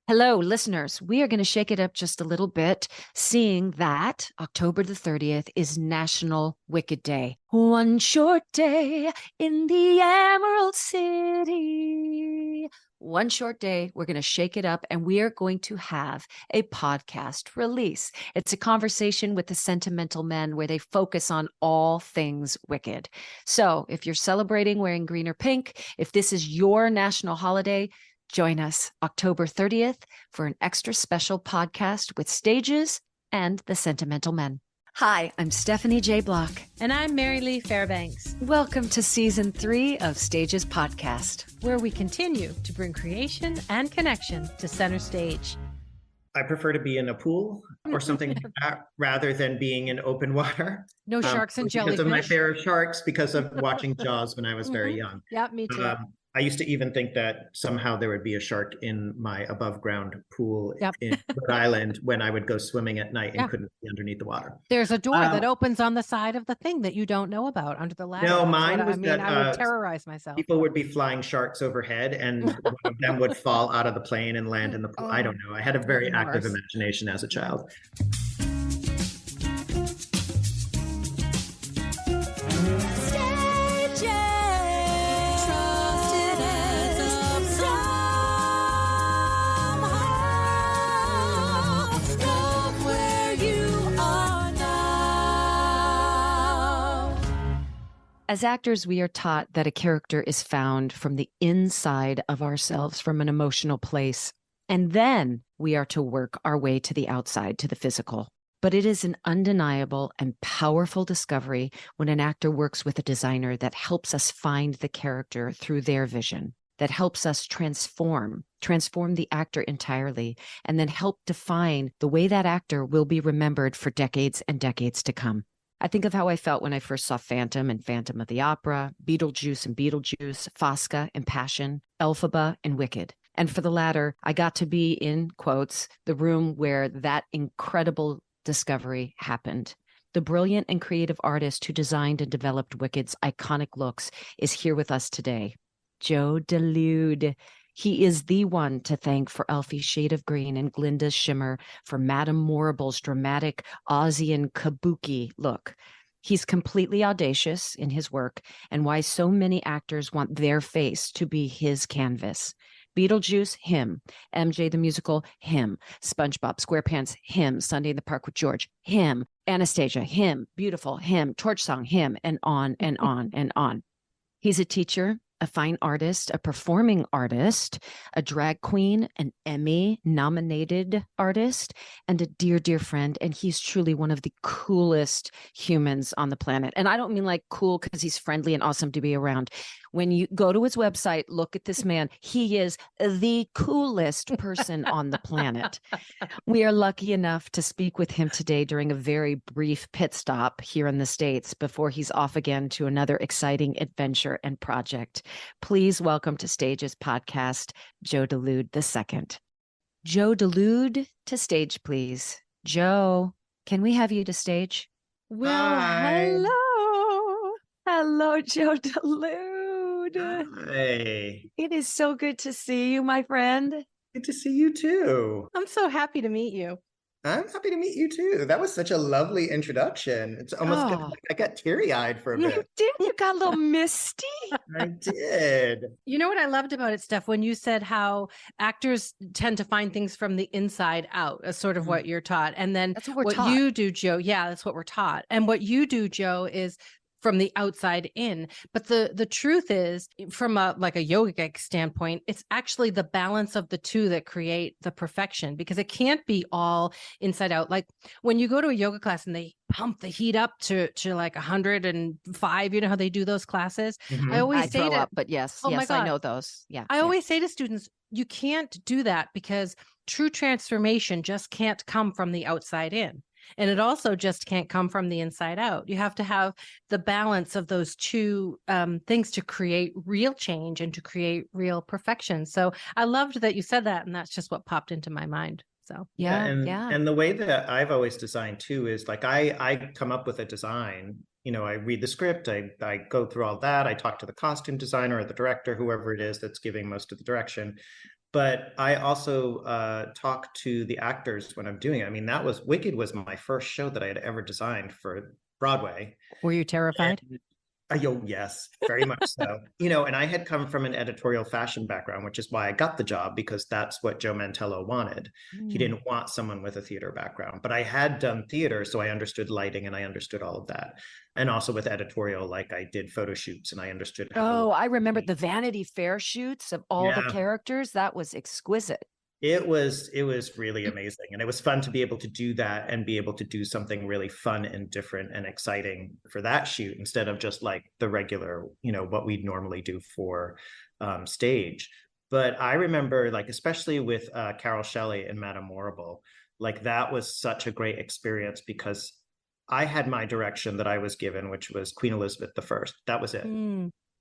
Hello, listeners. We are going to shake it up just a little bit, seeing that October the 30th is National Wicked Day. One short day in the Emerald City. One short day, we're going to shake it up, and we are going to have a podcast release. It's a conversation with the sentimental men where they focus on all things wicked. So if you're celebrating wearing green or pink, if this is your national holiday, join us October 30th for an extra special podcast with Stages and the Sentimental Men. Hi, I'm Stephanie J. Block. And I'm Mary Lee Fairbanks. Welcome to Season 3 of Stages Podcast, where we continue to bring creation and connection to center stage. I prefer to be in a pool or something like that rather than being in open water. No sharks and jellyfish. Because of my fear of sharks, because of watching Jaws when I was very young. Yeah, me too. I used to even think that somehow there would be a shark in my above ground pool in Rhode Island when I would go swimming at night and couldn't be underneath the water. There's a door that opens on the side of the thing that you don't know about under the ladder. No, mine was that I would terrorize myself. People would be flying sharks overhead and one of them would fall out of the plane and land in the pool. I don't know. I had a very active imagination as a child. As actors, we are taught that a character is found from the inside of ourselves, from an emotional place, and then we are to work our way to the outside, to the physical. But it is an undeniable and powerful discovery when an actor works with a designer that helps us find the character through their vision, that helps us transform the actor entirely, and then help define the way that actor will be remembered for decades and decades to come. I think of how I felt when I first saw Phantom and Phantom of the Opera, Beetlejuice and Beetlejuice, Fosca and Passion, Elphaba and Wicked. And for the latter, I got to be, in quotes, the room where that incredible discovery happened. The brilliant and creative artist who designed and developed Wicked's iconic looks is here with us today. Joe Dulude. He is the one to thank for Elfie's shade of green and Glinda's shimmer, for Madame Morrible's dramatic Aussian kabuki look. He's completely audacious in his work, and why so many actors want their face to be his canvas. Beetlejuice, him. MJ the Musical, him. SpongeBob SquarePants, him. Sunday in the Park with George, him. Anastasia, him. Beautiful, him. Torch Song, him. And on and on and on. He's a teacher, a fine artist, a performing artist, a drag queen, an Emmy-nominated artist, and a dear, dear friend. And he's truly one of the coolest humans on the planet. And I don't mean like cool because he's friendly and awesome to be around. When you go to his website, look at this man. He is the coolest person on the planet. We are lucky enough to speak with him today during a very brief pit stop here in the States before he's off again to another exciting adventure and project. Please welcome to Stages Podcast, Joe Dulude II. Joe Dulude to stage, please. Joe, can we have you to stage? Well, Hi. hello. Hello, Joe Dulude. Hey, It is so good to see you, my friend. good to see you too. I'm so happy to meet you. I'm happy to meet you too. That was such a lovely introduction. It's almost Oh. like I got teary-eyed for a You bit. did. You got a little misty. I did. You know what I loved about it, Steph, when you said how actors tend to find things from the inside out, as sort of what you're taught. And then That's what we're taught. you do, Joe. Yeah, that's what we're taught. And what you do, Joe, is from the outside in. But the truth is, from a yogic standpoint, it's actually the balance of the two that create the perfection, because it can't be all inside out. Like when you go to a yoga class and they pump the heat up to like 105, you know how they do those classes? Mhm. I always I say throw to up, but yes, Oh my yes, I God. know those. Yeah. I always say to students, you can't do that because true transformation just can't come from the outside in. And it also just can't come from the inside out. You have to have the balance of those two things to create real change and to create real perfection. So I loved that you said that. And that's just what popped into my mind. So Yeah. And the way that I've always designed too is like I come up with a design, you know, I read the script, I go through all that, I talk to the costume designer or the director, whoever it is that's giving most of the direction. But I also talk to the actors when I'm doing it. I mean, Wicked was my first show that I had ever designed for Broadway. Were you terrified? And, yes, very much so. And I had come from an editorial fashion background, which is why I got the job, because that's what Joe Mantello wanted. He didn't want someone with a theater background, but I had done theater, so I understood lighting and I understood all of that. And also with editorial, like I did photo shoots and I understood how I remember the Vanity Fair shoots of all the characters. That was exquisite. It was really amazing. And it was fun to be able to do that and be able to do something really fun and different and exciting for that shoot, instead of just like the regular, what we'd normally do for stage. But I remember, like, especially with Carol Shelley and Madame Morrible, like that was such a great experience, because I had my direction that I was given, which was Queen Elizabeth I. That was it,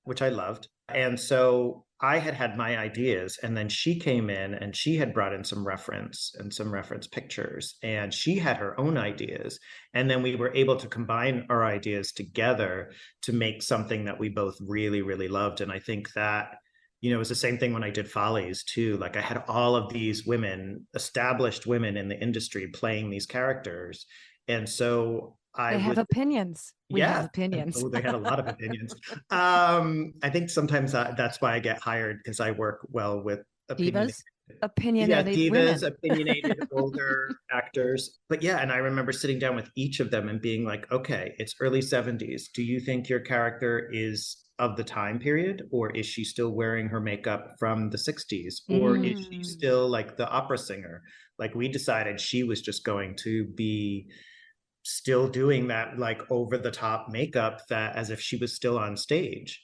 which I loved. And so I had my ideas, and then she came in and she had brought in some reference pictures, and she had her own ideas. And then we were able to combine our ideas together to make something that we both really, really loved. And I think that, it was the same thing when I did Follies too. Like I had all of these women, established women in the industry, playing these characters. And so they have opinions. We have opinions. They had a lot of opinions. I think sometimes that's why I get hired, because I work well with opinionated divas, women. Opinionated older actors. But and I remember sitting down with each of them and being like, okay, it's early 70s. Do you think your character is of the time period, or is she still wearing her makeup from the 60s, or is she still like the opera singer? Like we decided she was just going to be still doing that like over the top makeup, that as if she was still on stage.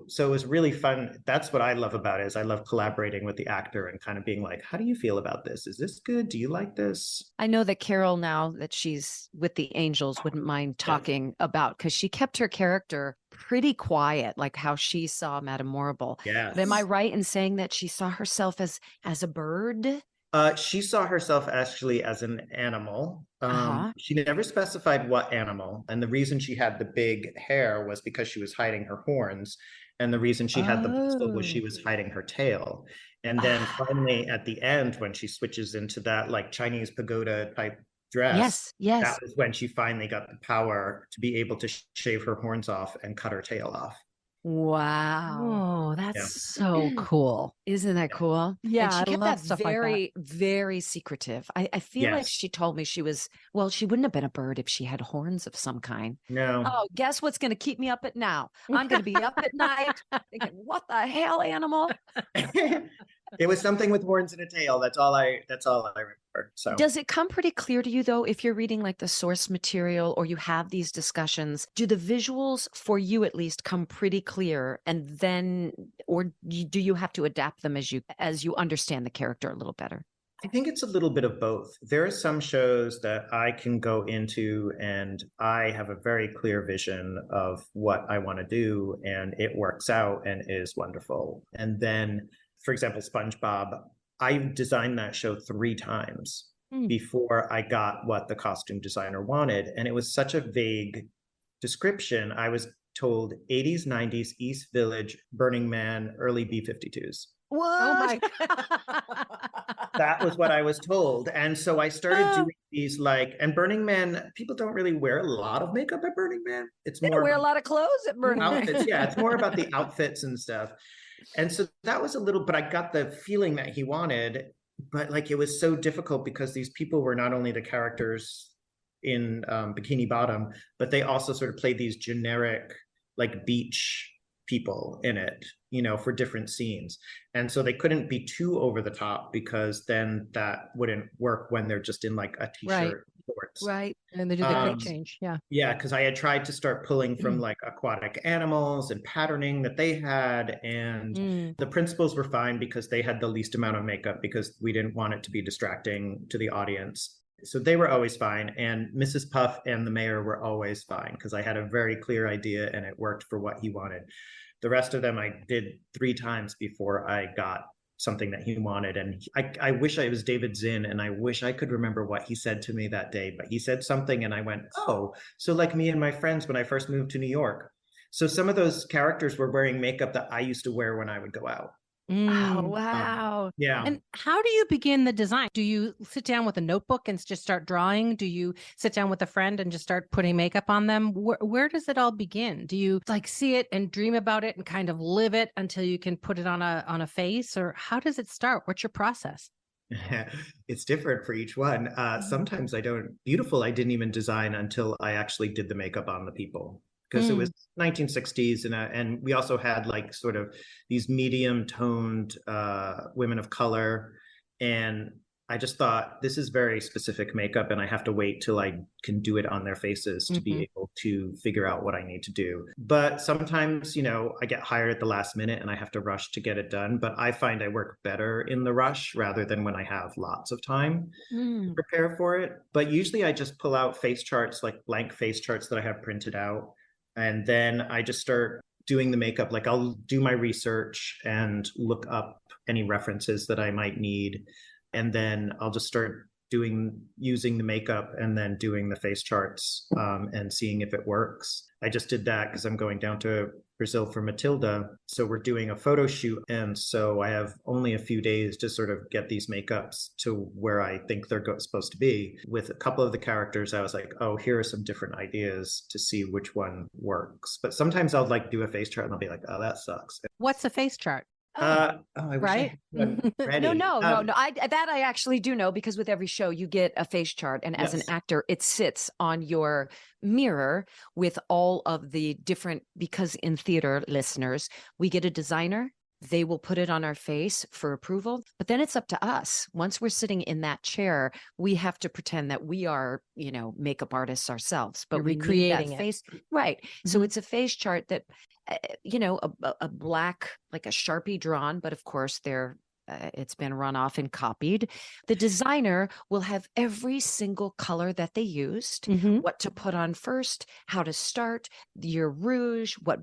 So it was really fun. That's what I love about it, is I love collaborating with the actor and kind of being like, how do you feel about this? Is this good? Do you like this? I know that Carol, now that she's with the Angels, wouldn't mind talking about, because she kept her character pretty quiet, like how she saw Madame Morrible. But am I right in saying that she saw herself as a bird? She saw herself actually as an animal. She never specified what animal. And the reason she had the big hair was because she was hiding her horns. And the reason she had the pistol was she was hiding her tail. And then finally at the end, when she switches into that like Chinese pagoda type dress, that was when she finally got the power to be able to shave her horns off and cut her tail off. Wow. Oh, that's so cool. Isn't that cool? Yeah. And she kept that very, very secretive. I feel like she told me she wouldn't have been a bird if she had horns of some kind. No. Oh, guess what's going to keep me up at now? I'm going to be up at night thinking, what the hell, animal? It was something with horns and a tail. That's all I remember. So does it come pretty clear to you though, if you're reading like the source material or you have these discussions, do the visuals for you at least come pretty clear, and then, or do you have to adapt them as you understand the character a little better? I think it's a little bit of both. There are some shows that I can go into and I have a very clear vision of what I want to do, and it works out and is wonderful. And then, for example, SpongeBob, I designed that show 3 times before I got what the costume designer wanted. And it was such a vague description. I was told 80s, 90s, East Village, Burning Man, early B-52s. What? Oh my That was what I was told. And so I started doing these and Burning Man, people don't really wear a lot of makeup at Burning Man. They don't wear a lot of clothes at Burning Man. It's more about the outfits and stuff. And so that was a little, but I got the feeling that he wanted, but like it was so difficult because these people were not only the characters in Bikini Bottom, but they also sort of played these generic like beach people in it, for different scenes. And so they couldn't be too over the top, because then that wouldn't work when they're just in like a t-shirt. Shorts. Right. And they do the quick change. Yeah, because I had tried to start pulling from like aquatic animals and patterning that they had. And the principals were fine because they had the least amount of makeup, because we didn't want it to be distracting to the audience. So they were always fine. And Mrs. Puff and the mayor were always fine, because I had a very clear idea and it worked for what he wanted. The rest of them I did 3 times before I got something that he wanted. And I wish I was David Zinn, and I wish I could remember what he said to me that day, but he said something and I went, oh, so like me and my friends when I first moved to New York. So some of those characters were wearing makeup that I used to wear when I would go out. Oh, Mm. wow. Yeah. And how do you begin the design? Do you sit down with a notebook and just start drawing? Do you sit down with a friend and just start putting makeup on them? Where does it all begin? Do you like see it and dream about it and kind of live it until you can put it on a face? Or how does it start? What's your process? It's different for each one. Sometimes I don't, beautiful, I didn't even design until I actually did the makeup on the people because it was 1960s. And we also had like sort of these medium toned women of color. And I just thought this is very specific makeup and I have to wait till I can do it on their faces to be able to figure out what I need to do. But sometimes, I get hired at the last minute and I have to rush to get it done. But I find I work better in the rush rather than when I have lots of time to prepare for it. But usually I just pull out face charts, like blank face charts that I have printed out. And then I just start doing the makeup. Like I'll do my research and look up any references that I might need. And then I'll just start using the makeup and then doing the face charts and seeing if it works. I just did that because I'm going down to Brazil for Matilda. So we're doing a photo shoot. And so I have only a few days to sort of get these makeups to where I think they're supposed to be. With a couple of the characters, I was like, oh, here are some different ideas to see which one works. But sometimes I'll like do a face chart and I'll be like, oh, that sucks. What's a face chart? I wish I Right? had one ready. No. I actually do know because with every show you get a face chart, and as an actor, it sits on your mirror with all of the different. Because in theater, listeners, we get a designer. They will put it on our face for approval, but then it's up to us. Once we're sitting in that chair, we have to pretend that we are, makeup artists ourselves. But we need that face, right? So it's a face chart that. A black, like a Sharpie drawn, but of course it's been run off and copied. The designer will have every single color that they used, what to put on first, how to start, your rouge, what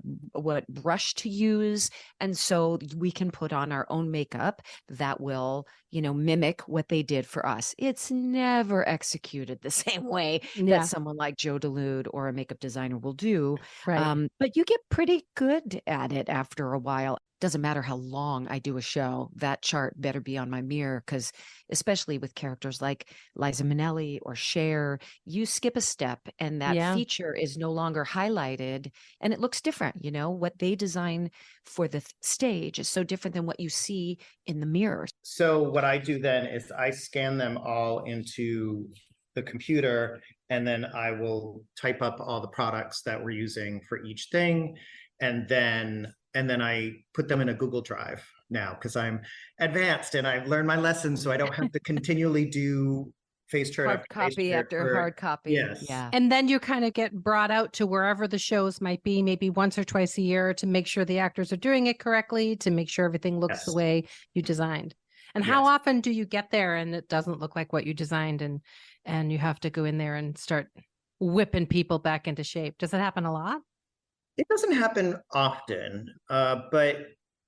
brush to use. And so we can put on our own makeup that will, mimic what they did for us. It's never executed the same way that someone like Joe Dulude or a makeup designer will do. Right. But you get pretty good at it after a while. Doesn't matter how long I do a show, that chart better be on my mirror, because especially with characters like Liza Minnelli or Cher, you skip a step and that feature is no longer highlighted and it looks different. What they design for the stage is so different than what you see in the mirror. So what I do then is I scan them all into the computer and then I will type up all the products that we're using for each thing. And then I put them in a Google Drive now because I'm advanced and I've learned my lessons, so I don't have to continually do face chart hard copy after hard copy. Yes. Yeah. And then you kind of get brought out to wherever the shows might be, maybe once or twice a year, to make sure the actors are doing it correctly, to make sure everything looks the way you designed. And how often do you get there and it doesn't look like what you designed and you have to go in there and start whipping people back into shape? Does it happen a lot? It doesn't happen often, but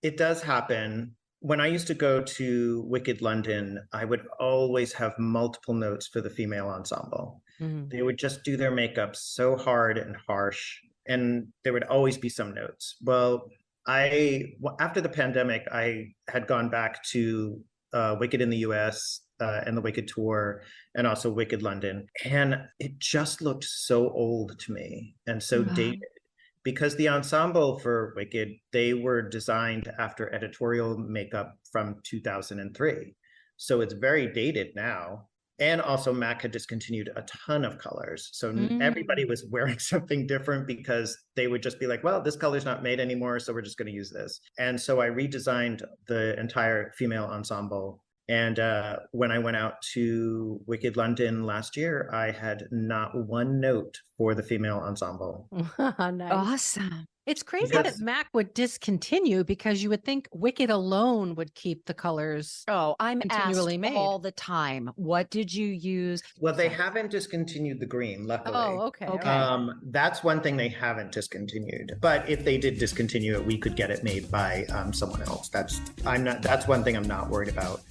it does happen. When I used to go to Wicked London, I would always have multiple notes for the female ensemble. They would just do their makeup so hard and harsh, and there would always be some notes. Well, after the pandemic, I had gone back to Wicked in the US and the Wicked tour, and also Wicked London, and it just looked so old to me and so dated. Because the ensemble for Wicked, they were designed after editorial makeup from 2003. So it's very dated now. And also MAC had discontinued a ton of colors. So everybody was wearing something different because they would just be like, well, this color's not made anymore, so we're just going to use this. And so I redesigned the entire female ensemble. And when I went out to Wicked London last year, I had not one note for the female ensemble. Nice. Awesome. It's crazy that MAC would discontinue because you would think Wicked alone would keep the colors. Oh, I'm continually asked made all the time. What did you use? Well, they haven't discontinued the green, luckily. Oh, okay. That's one thing they haven't discontinued. But if they did discontinue it, we could get it made by someone else. That's one thing I'm not worried about.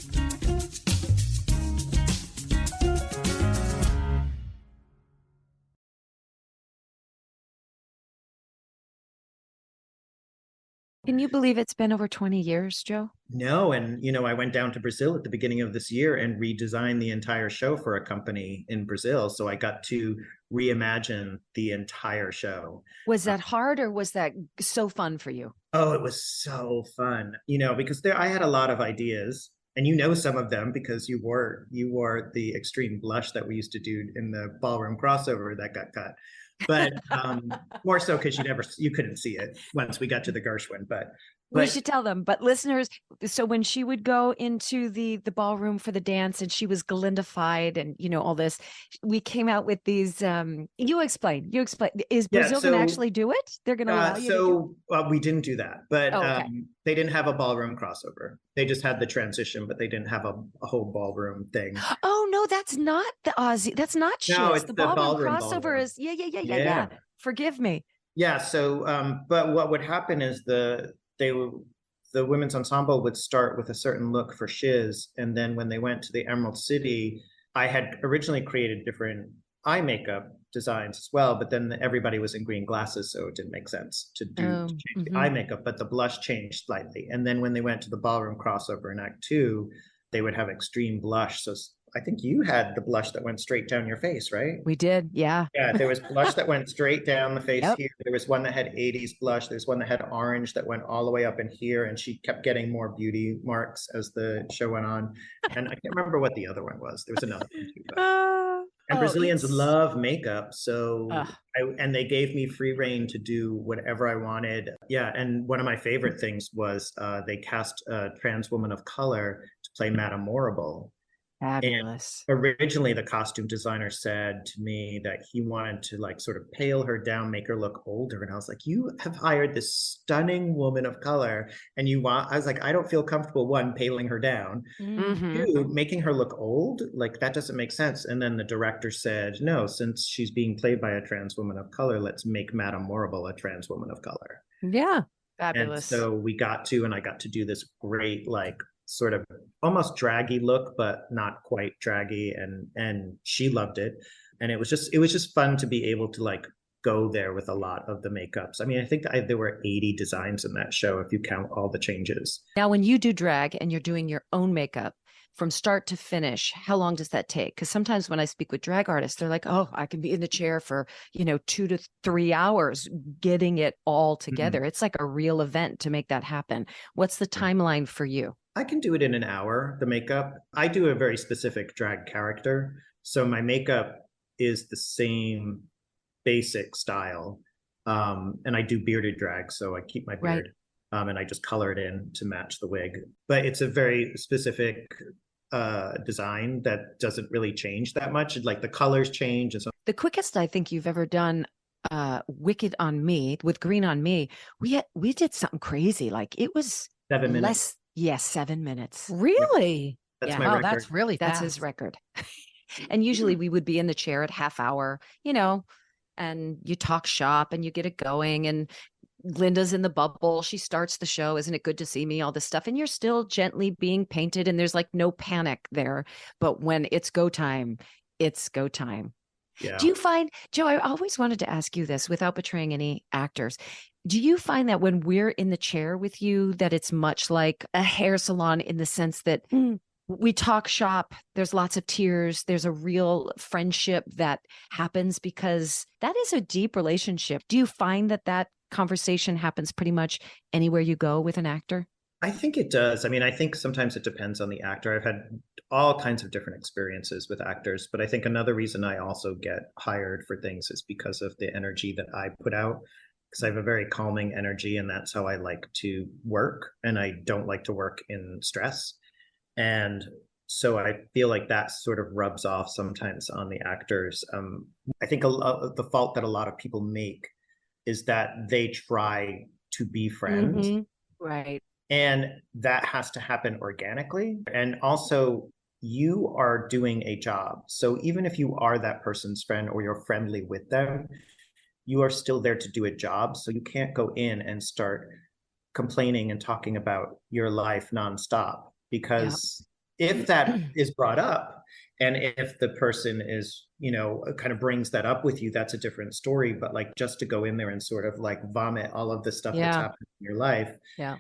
Can you believe it's been over 20 years, Joe? No, and I went down to Brazil at the beginning of this year and redesigned the entire show for a company in Brazil. So I got to reimagine the entire show. Was that hard or was that so fun for you? Oh, it was so fun, because I had a lot of ideas, and some of them because you wore the extreme blush that we used to do in the ballroom crossover that got cut. But more so because you couldn't see it once we got to the Gershwin. We should tell them, but listeners, so when she would go into the ballroom for the dance and she was Galindified and all this, we came out with these. You explain. Is Brazil going to actually do it? They're going to allow you to do it? We didn't do that, but okay. They didn't have a ballroom crossover. They just had the transition, but they didn't have a whole ballroom thing. Oh no, that's not the Aussie. That's not Schiz. No, it's the ballroom crossover is yeah. Forgive me. Yeah. So, but what would happen is the women's ensemble would start with a certain look for Shiz, and then when they went to the Emerald City, I had originally created different eye makeup designs as well, but then everybody was in green glasses, so it didn't make sense to change the eye makeup, but the blush changed slightly. And then when they went to the ballroom crossover in Act 2, they would have extreme blush. So I think you had the blush that went straight down your face, right? We did, yeah. Yeah, there was blush that went straight down the face Yep. here. There was one that had 80s blush. There's one that had orange that went all the way up in here, and she kept getting more beauty marks as the show went on. And I can't remember what the other one was. There was another one too. And Brazilians love makeup, so and they gave me free reign to do whatever I wanted. Yeah, and one of my favorite things was they cast a trans woman of color to play Madame Morrible. Fabulous. And originally, the costume designer said to me that he wanted to sort of pale her down, make her look older. And I was like, you have hired this stunning woman of color, and I was like, I don't feel comfortable, one, paling her down, two, making her look old. That doesn't make sense. And then the director said, no, since she's being played by a trans woman of color, let's make Madame Morrible a trans woman of color. Yeah. Fabulous. And so I got to do this great, sort of almost draggy look, but not quite draggy, and she loved it. And it was just fun to be able to go there with a lot of the makeups. I mean, I think there were 80 designs in that show if you count all the changes. Now, when you do drag and you're doing your own makeup from start to finish, how long does that take? Because sometimes when I speak with drag artists, they're like, oh, I can be in the chair for 2 to 3 hours getting it all together. It's like a real event to make that happen. What's the timeline for you? I can do it in an hour, the makeup. I do a very specific drag character. So my makeup is the same basic style. And I do bearded drag, so I keep my beard. Right. And I just color it in to match the wig. But it's a very specific design that doesn't really change that much. The colors change. And so the quickest I think you've ever done Wicked on me with green on me, we did something crazy. It was 7 minutes. Yes, 7 minutes. Really? That's my record. That's really fast. That's his record. And usually we would be in the chair at half hour, and you talk shop and you get it going. And Linda's in the bubble. She starts the show. Isn't it good to see me? All this stuff. And you're still gently being painted and there's no panic there. But when it's go time, it's go time. Yeah. Do you find, Joe, I always wanted to ask you this without betraying any actors. Do you find that when we're in the chair with you, that it's much like a hair salon in the sense that we talk shop, there's lots of tears, there's a real friendship that happens because that is a deep relationship. Do you find that conversation happens pretty much anywhere you go with an actor? I think it does. I mean, I think sometimes it depends on the actor. I've had all kinds of different experiences with actors, but I think another reason I also get hired for things is because of the energy that I put out, because I have a very calming energy and that's how I like to work. And I don't like to work in stress. And so I feel like that sort of rubs off sometimes on the actors. I think the fault that a lot of people make is that they try to be friends. Right. And that has to happen organically. And also, you are doing a job. So even if you are that person's friend or you're friendly with them, you are still there to do a job. So you can't go in and start complaining and talking about your life nonstop, because if that is brought up, and if the person is, kind of brings that up with you, that's a different story. But like, just to go in there and sort of like vomit all of the stuff that's happening in your life. Yeah.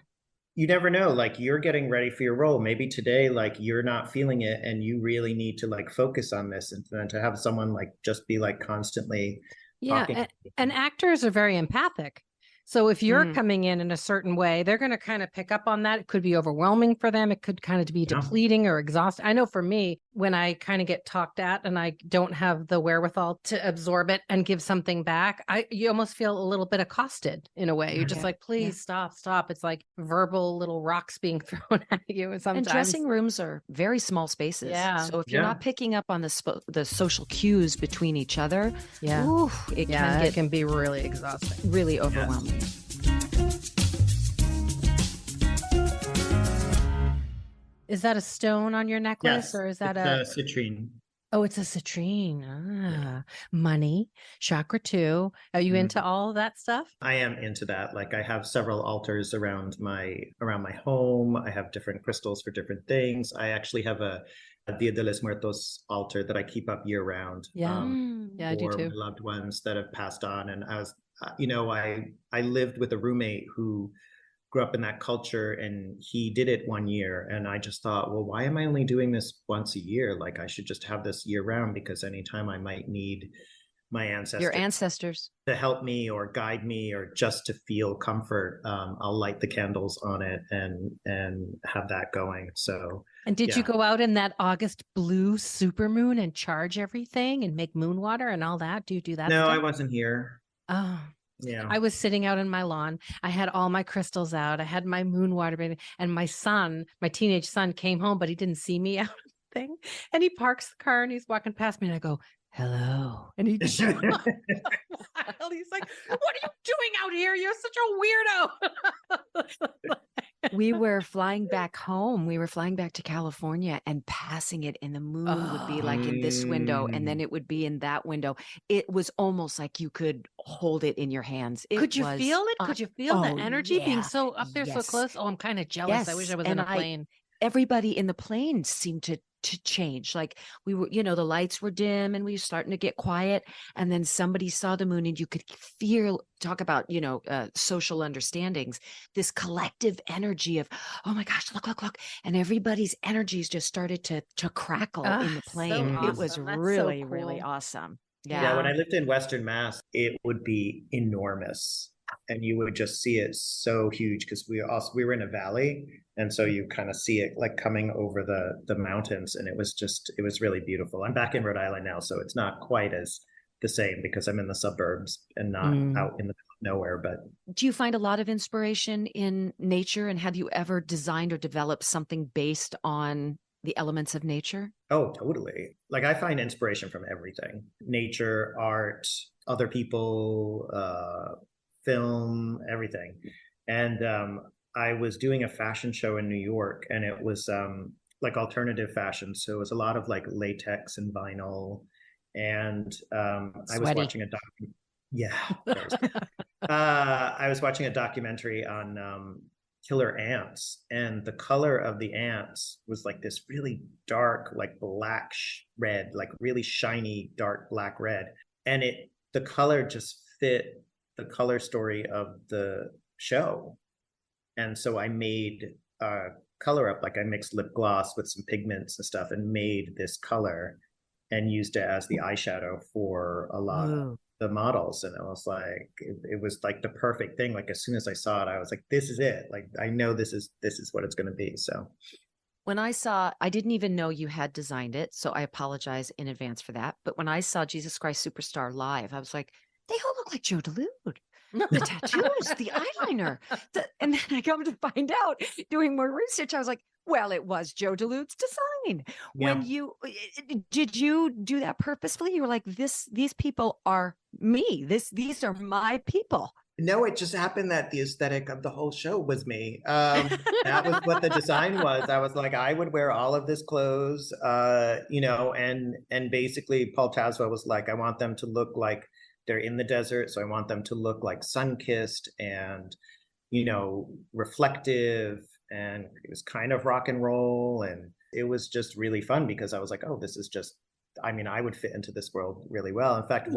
You never know, like you're getting ready for your role. Maybe today, like you're not feeling it and you really need to like focus on this, and then to have someone like just be like constantly talking. And actors are very empathic. So if you're coming in a certain way, they're going to kind of pick up on that. It could be overwhelming for them. It could kind of be depleting or exhausting. I know for me, when I kind of get talked at and I don't have the wherewithal to absorb it and give something back, you almost feel a little bit accosted in a way. You're just like, please stop. It's like verbal little rocks being thrown at you. Sometimes. And dressing rooms are very small spaces. Yeah. So if you're not picking up on the social cues between each other, it can be really exhausting, really overwhelming. Is that a stone on your necklace, or is that a citrine? Oh, it's a citrine. Money, chakra 2. Are you into all of that stuff? I am into that. Like, I have several altars around my home. I have different crystals for different things. I actually have a Dia de los Muertos altar that I keep up year round. I do too. My loved ones that have passed on. And I was, I lived with a roommate who grew up in that culture, and he did it one year. And I just thought, well, why am I only doing this once a year? Like, I should just have this year round, because anytime I might need my your ancestors to help me or guide me or just to feel comfort, I'll light the candles on it and have that going. So, and did you go out in that August blue supermoon and charge everything and make moon water and all that? Do you do that? No, stuff? I wasn't here. Oh. Yeah. I was sitting out in my lawn. I had all my crystals out. I had my moon water baby. And my teenage son came home, but he didn't see me out of the thing. And he parks the car and he's walking past me and I go, hello. And he just he's like, what are you doing out here? You're such a weirdo. We were flying back home. We were flying back to California, and passing it, and the moon would be like in this window, and then it would be in that window. It was almost like you could hold it in your hands. Could you feel it? Could you feel the energy being so up there, so close? Oh, I'm kind of jealous. Yes. I wish I was in a plane. Everybody in the plane seemed to change. Like, we were, the lights were dim and we were starting to get quiet. And then somebody saw the moon, and you could feel, talk about, social understandings, this collective energy of, oh my gosh, look. And everybody's energies just started to crackle in the plane. So awesome. It was really, really awesome. Yeah. When I lived in Western Mass, it would be enormous. And you would just see it so huge, because we were in a valley, and so you kind of see it like coming over the mountains, and it was really beautiful. I'm back in Rhode Island now, so it's not quite as the same, because I'm in the suburbs and not out in the middle of nowhere. But do you find a lot of inspiration in nature, and have you ever designed or developed something based on the elements of nature? Oh, totally. Like, I find inspiration from everything: nature, art, other people, film, everything. And I was doing a fashion show in New York, and it was like alternative fashion. So it was a lot of like latex and vinyl. And I was watching I was watching a documentary on killer ants, and the color of the ants was like this really dark, like black red, like really shiny, dark black red. And the color just fit the color story of the show. And so I made color up, like I mixed lip gloss with some pigments and stuff, and made this color and used it as the eyeshadow for a lot of the models. And it was like, it was like the perfect thing. Like, as soon as I saw it, I was like, this is it. Like, I know this is what it's going to be. So when I didn't even know you had designed it, so I apologize in advance for that. But when I saw Jesus Christ Superstar live, I was like, they all look like Joe Dulude. The tattoos, the eyeliner. And then I come to find out, doing more research, I was like, well, it was Joe Dulude's design. Yeah. Did you do that purposefully? You were like, these people are me. These are my people. No, it just happened that the aesthetic of the whole show was me. That was what the design was. I was like, I would wear all of this clothes, and basically Paul Tazwa was like, I want them to look like they're in the desert. So I want them to look like sun-kissed and, reflective and it was kind of rock and roll. And it was just really fun because I was like, oh, this is just, I mean, I would fit into this world really well. In fact,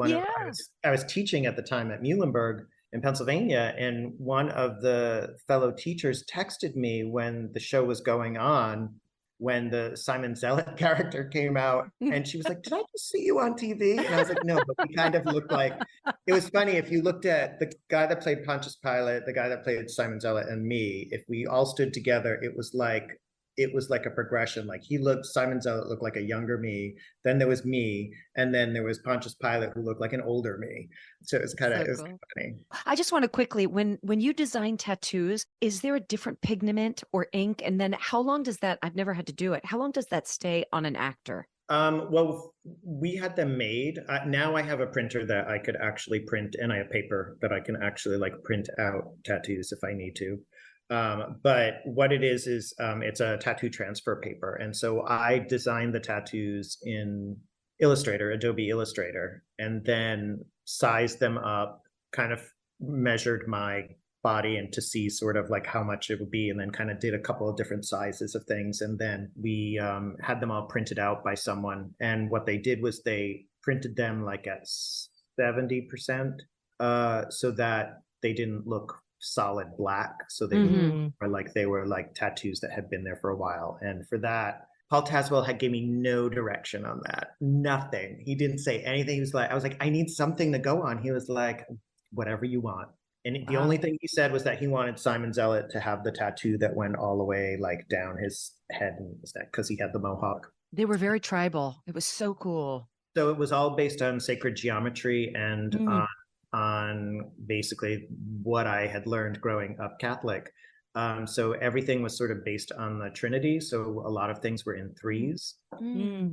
I was teaching at the time at Muhlenberg in Pennsylvania, and one of the fellow teachers texted me when the show was going on, when the Simon Zealot character came out, and she was like, did I just see you on TV? And I was like, no, but we kind of looked like, it was funny, if you looked at the guy that played Pontius Pilate, the guy that played Simon Zealot, and me, if we all stood together, it was like a progression. Like Simon Zealot looked like a younger me, then there was me, and then there was Pontius Pilate who looked like an older me. So it was kind of cool. funny. I just want to quickly, when you design tattoos, is there a different pigment or ink? And then how long does that, I've never had to do it, how long does that stay on an actor? Well, we had them made. Now I have a printer that I could actually print, and I have paper that I can actually like print out tattoos if I need to. But what it is it's a tattoo transfer paper. And so I designed the tattoos in Illustrator, Adobe Illustrator, and then sized them up, kind of measured my body and to see sort of like how much it would be, and then kind of did a couple of different sizes of things. And then we had them all printed out by someone. And what they did was they printed them like at 70%, so that they didn't look solid black, so they were like tattoos that had been there for a while. And for that, Paul Tazewell gave me no direction on that, nothing. He didn't say anything. He was like, I was like, I need something to go on. He was like, whatever you want. And the only thing he said was that he wanted Simon Zealot to have the tattoo that went all the way like down his head and his neck, because he had the mohawk. They were very tribal. It was so cool. So it was all based on sacred geometry and on basically what I had learned growing up Catholic. So everything was sort of based on the Trinity. So a lot of things were in threes. And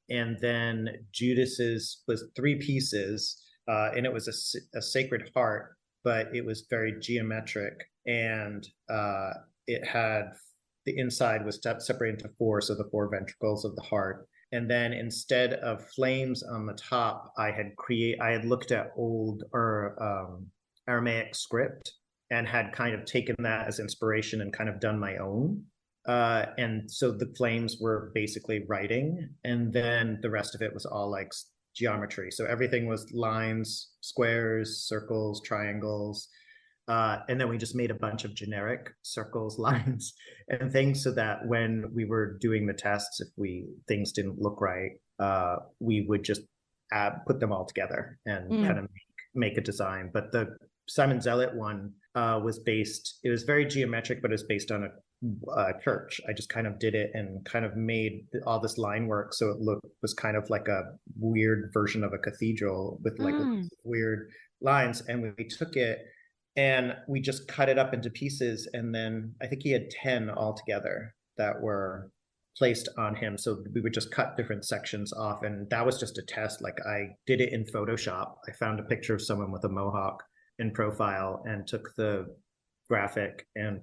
then Judas's was 3 pieces, and it was a Sacred Heart, but it was very geometric, and it had, the inside was separated into 4, so the 4 ventricles of the heart. And then instead of flames on the top, I had looked at old Aramaic script and had kind of taken that as inspiration and kind of done my own. And so the flames were basically writing, and then the rest of it was all like geometry. So everything was lines, squares, circles, triangles. And then we just made a bunch of generic circles, lines, and things, so that when we were doing the tests, if things didn't look right, we would just put them all together and kind of make a design. But the Simon Zealot one it was very geometric, but it was based on a church. I just kind of did it and kind of made all this line work, so it was kind of like a weird version of a cathedral with like weird lines. And we took it and we just cut it up into pieces, and then I think he had 10 altogether that were placed on him. So we would just cut different sections off, and that was just a test. Like, I did it in Photoshop. I found a picture of someone with a mohawk in profile and took the graphic and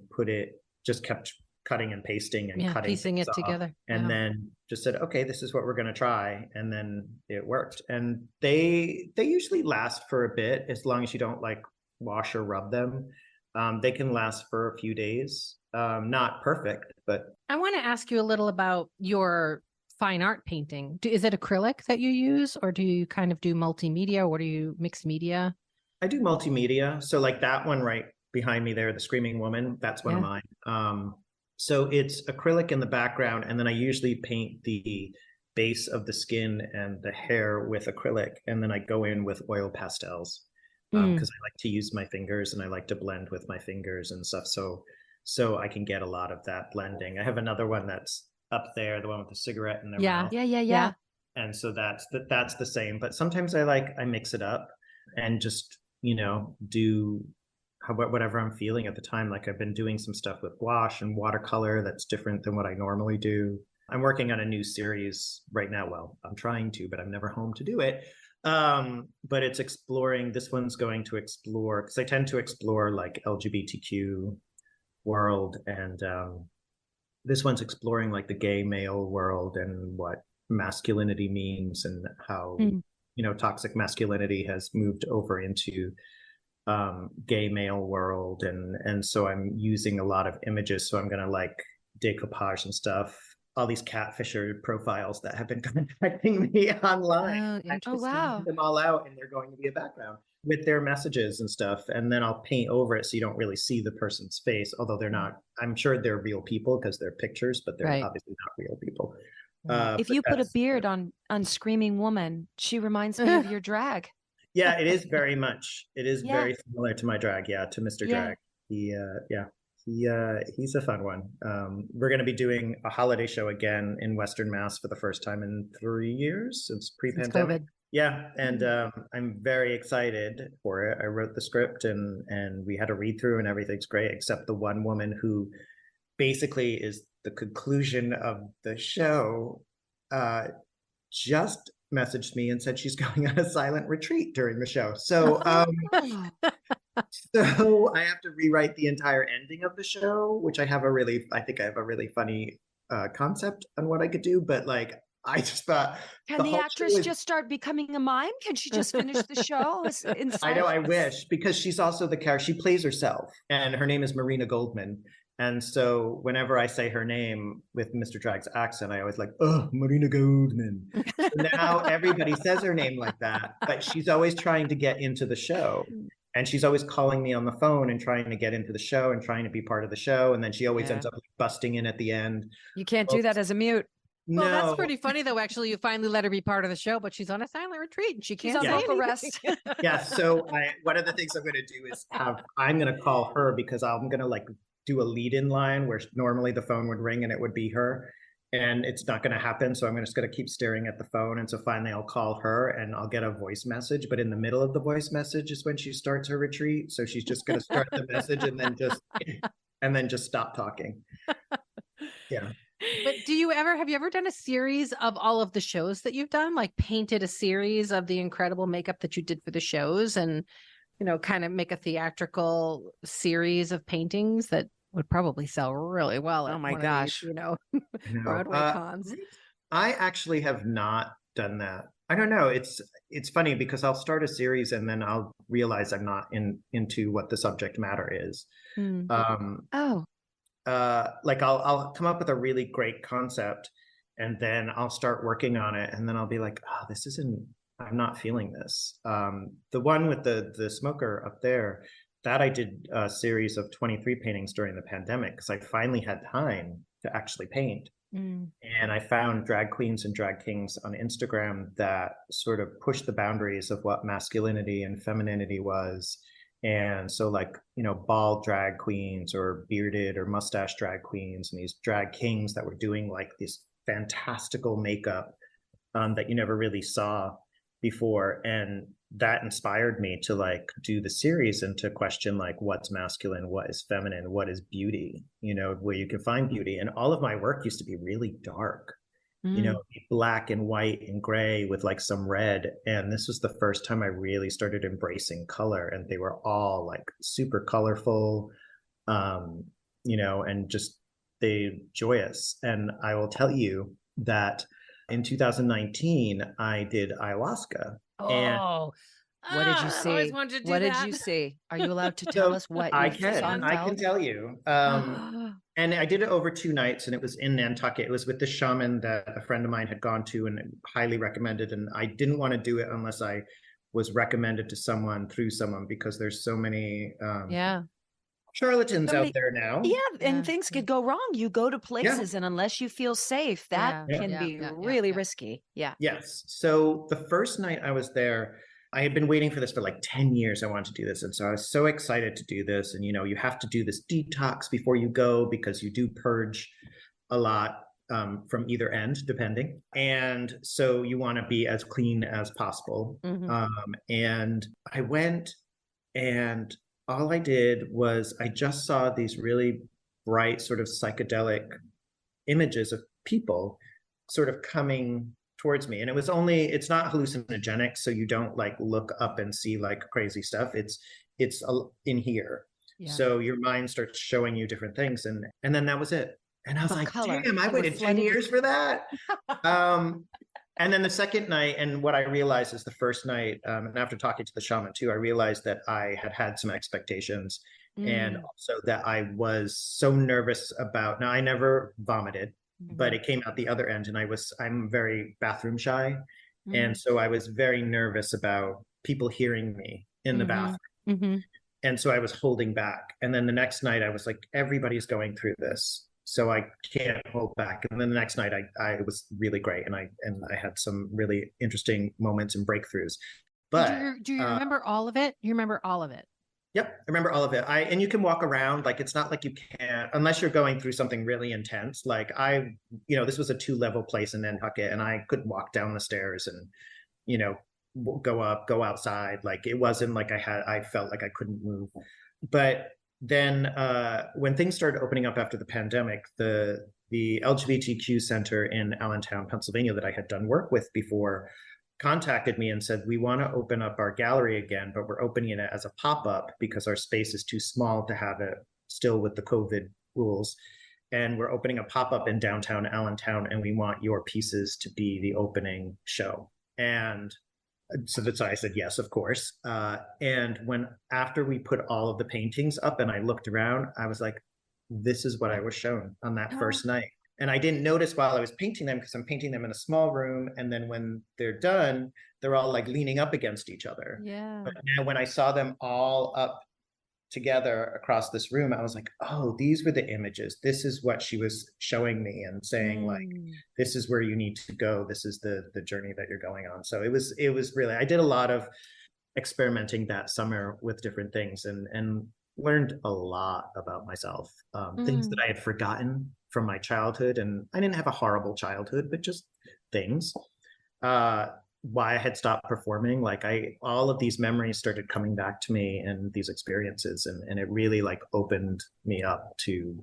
just kept cutting and pasting and cutting, piecing it together, and then just said, okay, this is what we're going to try. And then it worked. And they usually last for a bit, as long as you don't like wash or rub them. They can last for a few days. Not perfect, but I want to ask you a little about your fine art painting. Is it acrylic that you use, or do you kind of do multimedia, or do you mix media? I do multimedia. So like that one right behind me there, the Screaming Woman, that's one of mine. So it's acrylic in the background, and then I usually paint the base of the skin and the hair with acrylic, and then I go in with oil pastels. Because I like to use my fingers and I like to blend with my fingers and stuff. So I can get a lot of that blending. I have another one that's up there, the one with the cigarette in their mouth. Yeah. And so that's the same. But sometimes I mix it up and just, do whatever I'm feeling at the time. Like, I've been doing some stuff with gouache and watercolor that's different than what I normally do. I'm working on a new series right now. Well, I'm trying to, but I'm never home to do it. But it's exploring, this one's going to explore, because I tend to explore like LGBTQ world, and this one's exploring like the gay male world and what masculinity means, and how toxic masculinity has moved over into gay male world. And so I'm using a lot of images. So I'm going to like decoupage and stuff, all these catfisher profiles that have been contacting me online. Oh, I'm Oh, just wow. sending them all out, and they're going to be a background with their messages and stuff. And then I'll paint over it so you don't really see the person's face, although they're not, I'm sure they're real people because they're pictures, but they're Right. obviously not real people. If But you put a that's- beard on Screaming Woman, she reminds me of your drag. Yeah, it is very much. It is Yeah. very similar to my drag. Yeah, to Mr. Yeah. Drag. He's a fun one. We're going to be doing a holiday show again in Western Mass for the first time in 3 years since pre-pandemic. COVID. Yeah, and I'm very excited for it. I wrote the script and we had a read through and everything's great, except the one woman who basically is the conclusion of the show. Just messaged me and said she's going on a silent retreat during the show. So so I have to rewrite the entire ending of the show, which I think I have a really funny concept on what I could do, but like I just thought Can the whole actress show is- just start becoming a mime? Can she just finish the show? I know, I wish, because she's also the character. She plays herself, and her name is Marina Goldman. And so whenever I say her name with Mr. Drag's accent, I always like, oh, Marina Goldman. So now everybody says her name like that, but she's always trying to get into the show. And she's always calling me on the phone and trying to get into the show and trying to be part of the show. And then she always ends up busting in at the end. You can't do that as a mute. No, Well, that's pretty funny, though. Actually, you finally let her be part of the show, but she's on a silent retreat and she She's can't on say vocal anything. rest. Yeah. So one of the things I'm going to do is I'm going to call her because I'm going to like do a lead-in line where normally the phone would ring and it would be her. And it's not going to happen. So I'm just going to keep staring at the phone. And so finally I'll call her and I'll get a voice message. But in the middle of the voice message is when she starts her retreat. So she's just going to start the message and then just stop talking. Yeah. But have you ever done a series of all of the shows that you've done? Like painted a series of the incredible makeup that you did for the shows and, kind of make a theatrical series of paintings that would probably sell really well. Oh my at gosh. one of these, Broadway cons. I actually have not done that. I don't know. It's funny because I'll start a series and then I'll realize I'm not into what the subject matter is. Like I'll come up with a really great concept and then I'll start working on it and then I'll be like, oh, I'm not feeling this. The one with the smoker up there, that I did a series of 23 paintings during the pandemic because I finally had time to actually paint. And I found drag queens and drag kings on Instagram that sort of pushed the boundaries of what masculinity and femininity was. And so like, bald drag queens or bearded or mustache drag queens and these drag kings that were doing like this fantastical makeup that you never really saw before. And that inspired me to like do the series and to question like what's masculine, what is feminine, what is beauty, where you can find beauty. And all of my work used to be really dark, black and white and gray with like some red. And this was the first time I really started embracing color, and they were all like super colorful, and just they joyous. And I will tell you that in 2019, I did ayahuasca. Oh, What did you I see? always wanted to do What that. did you see? Are you allowed to tell us what you I saw and can felt? tell you. And I did it over 2 nights, and it was in Nantucket. It was with the shaman that a friend of mine had gone to and highly recommended. And I didn't want to do it unless I was recommended to someone through someone, because there's so many charlatans out there now. Yeah, and things could go wrong. You go to places, and unless you feel safe, that can be really risky. Yeah. Yes. So the first night I was there, I had been waiting for this for like 10 years. I wanted to do this. And so I was so excited to do this. And, you have to do this detox before you go because you do purge a lot from either end, depending. And so you want to be as clean as possible. And I went, and all I did was I just saw these really bright sort of psychedelic images of people sort of coming towards me. And it's not hallucinogenic. So you don't like look up and see like crazy stuff. It's in here. Yeah. So your mind starts showing you different things. And then that was it. And I was like, damn, I waited 10 years for that. And then the second night, and what I realized is the first night, and after talking to the shaman too, I realized that I had some expectations, and also that I was so nervous about. Now, I never vomited, but it came out the other end, and I'm very bathroom shy, and so I was very nervous about people hearing me in the bathroom, and so I was holding back. And then the next night, I was like, everybody's going through this, so I can't hold back. And then the next night, I was really great, and I had some really interesting moments and breakthroughs. But do you remember all of it? You remember all of it? Yep, I remember all of it. And you can walk around, like, it's not like you can't, unless you're going through something really intense. Like this was a 2-level place in Nantucket, and I couldn't walk down the stairs and, go up, go outside. Like, it wasn't like I felt like I couldn't move. But then when things started opening up after the pandemic, the LGBTQ center in Allentown, Pennsylvania, that I had done work with before, contacted me and said, we want to open up our gallery again, but we're opening it as a pop-up because our space is too small to have it still with the COVID rules. And we're opening a pop-up in downtown Allentown, and we want your pieces to be the opening show. And so that's why I said yes, of course. And after we put all of the paintings up and I looked around, I was like, this is what I was shown on that first night. And I didn't notice while I was painting them, because I'm painting them in a small room. And then when they're done, they're all like leaning up against each other. Yeah. But now when I saw them all up together across this room, I was like, oh, these were the images. This is what she was showing me and saying, like, this is where you need to go. This is the journey that you're going on. So it was really, I did a lot of experimenting that summer with different things, and learned a lot about myself, things that I had forgotten from my childhood. And I didn't have a horrible childhood, but just things. Why I had stopped performing, like all of these memories started coming back to me, and these experiences, and it really like opened me up to,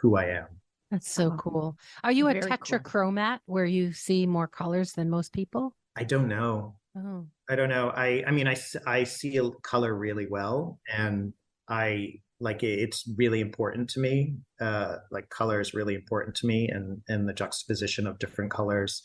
who I am. That's so cool. Are you a Very tetrachromat where you see more colors than most people? I don't know. Oh. I don't know. I mean, I see a color really well, and I like it. It's really important to me. Like, color is really important to me, and the juxtaposition of different colors.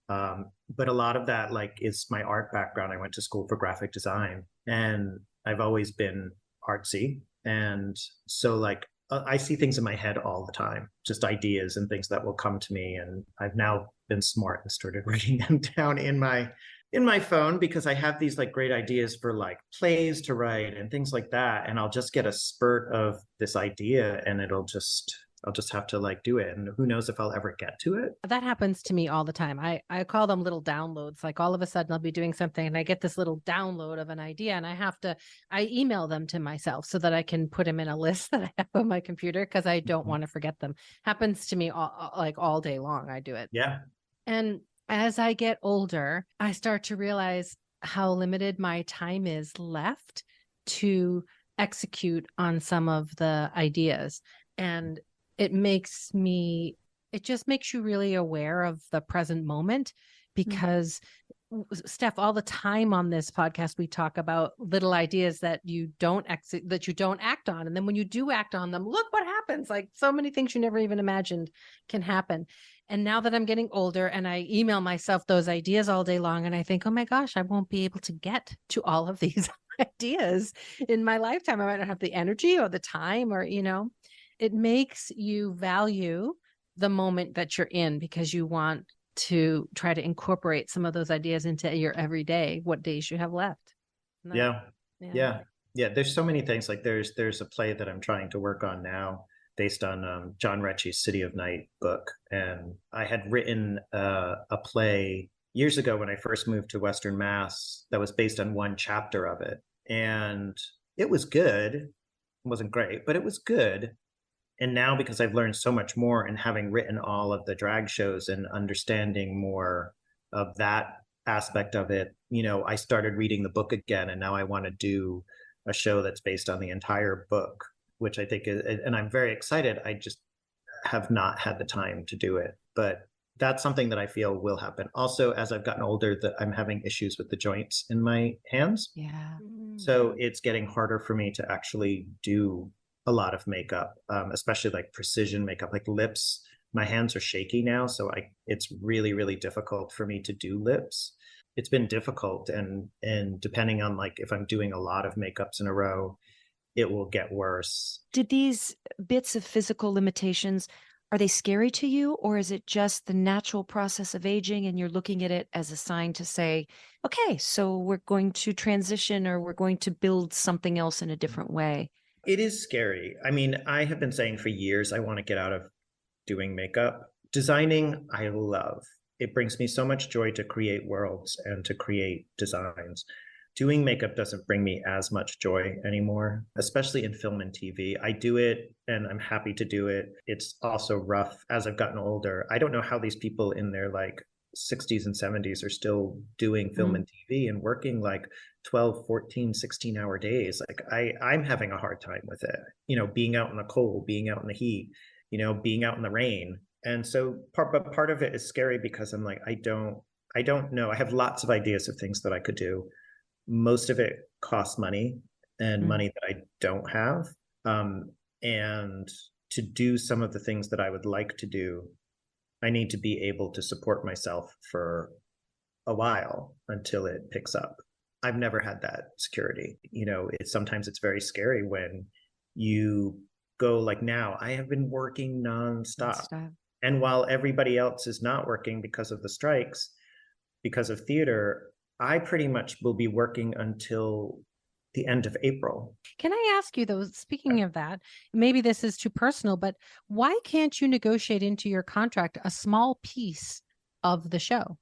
But a lot of that, like, is my art background. I went to school for graphic design, and I've always been artsy. And so, like, I see things in my head all the time, just ideas and things that will come to me. And I've now been smart and started writing them down in my phone, because I have these like great ideas for like plays to write and things like that. And I'll just get a spurt of this idea, and I'll just have to like do it. And who knows if I'll ever get to it. That happens to me all the time. I call them little downloads. Like, all of a sudden I'll be doing something and I get this little download of an idea, and I email them to myself so that I can put them in a list that I have on my computer, because I don't want to forget them. Happens to me all day long. I do it. Yeah. And as I get older, I start to realize how limited my time is left to execute on some of the ideas. And it just makes you really aware of the present moment, because Steph, all the time on this podcast, we talk about little ideas that you don't act on. And then when you do act on them, look what happens. Like, so many things you never even imagined can happen. And now that I'm getting older, and I email myself those ideas all day long, and I think, oh my gosh, I won't be able to get to all of these ideas in my lifetime. I might not have the energy or the time, or, it makes you value the moment that you're in, because you want to try to incorporate some of those ideas into your everyday, what days you have left. Yeah. There's so many things. Like, there's a play that I'm trying to work on now based on John Rechy's City of Night book. And I had written a play years ago when I first moved to Western Mass that was based on one chapter of it. And it was good. It wasn't great, but it was good. And now, because I've learned so much more, and having written all of the drag shows and understanding more of that aspect of it, I started reading the book again, and now I want to do a show that's based on the entire book, which I think is, and I'm very excited. I just have not had the time to do it, but that's something that I feel will happen. Also, as I've gotten older, that I'm having issues with the joints in my hands. Yeah. So it's getting harder for me to actually do a lot of makeup, especially like precision makeup, like lips. my hands are shaky now. So it's really, really difficult for me to do lips. It's been difficult. And depending on like, if I'm doing a lot of makeups in a row, it will get worse. Did these bits of physical limitations, are they scary to you, or is it just the natural process of aging and you're looking at it as a sign to say, okay, so we're going to transition, or we're going to build something else in a different way? It is scary. I mean, I have been saying for years, I want to get out of doing makeup. Designing, I love. It brings me so much joy to create worlds and to create designs. Doing makeup doesn't bring me as much joy anymore, especially in film and TV. I do it and I'm happy to do it. It's also rough as I've gotten older. I don't know how these people in their like 60s and 70s are still doing film and TV and working like 12, 14, 16-hour days. Like I'm having a hard time with it, you know, being out in the cold, being out in the heat, you know, being out in the rain. And so part of it is scary because I'm like, I don't know. I have lots of ideas of things that I could do. Most of it costs money and money that I don't have. And to do some of the things that I would like to do, I need to be able to support myself for a while until it picks up. I've never had that security. You know, sometimes it's very scary when you go like now, I have been working nonstop. And while everybody else is not working because of the strikes, because of theater, I pretty much will be working until the end of April. Can I ask you though, speaking of that, maybe this is too personal, but why can't you negotiate into your contract a small piece of the show?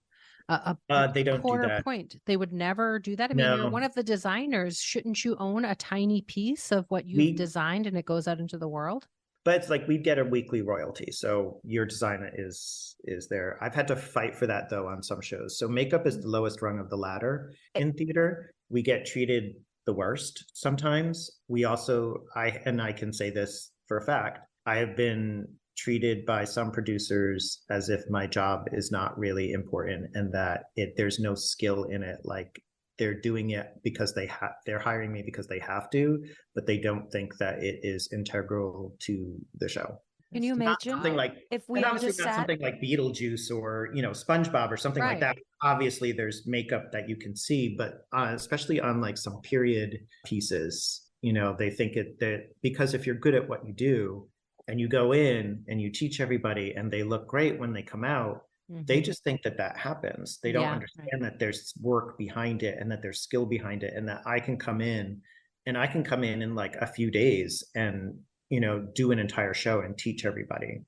They don't do that. Point. They would never do that. I mean, you're one of the designers. Shouldn't you own a tiny piece of what you've designed and it goes out into the world? But it's like we get a weekly royalty. So your design is there. I've had to fight for that though on some shows. So makeup is the lowest rung of the ladder in theater. We get treated the worst sometimes. We also, I can say this for a fact, I have been treated by some producers as if my job is not really important and that there's no skill in it. Like they're doing it because they're hiring me because they have to, but they don't think that it is integral to the show. Can you imagine something like if we obviously just not something like BEETLEJUICE or, you know, SpongeBob or something like that. Obviously there's makeup that you can see, but especially on like some period pieces, you know, they think that because if you're good at what you do and you go in and you teach everybody and they look great when they come out, they just think that happens. They don't understand that there's work behind it and that there's skill behind it, and that I can come in in like a few days and, you know, do an entire show and teach everybody.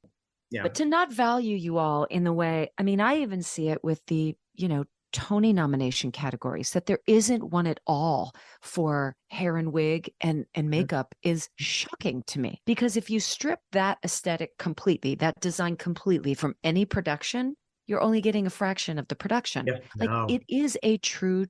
Yeah. But to not value you all in the way, I mean, I even see it with the, you know, Tony nomination categories, that there isn't one at all for hair and wig and makeup is shocking to me. Because if you strip that aesthetic completely, that design completely from any production, you're only getting a fraction of the production. Like it is a true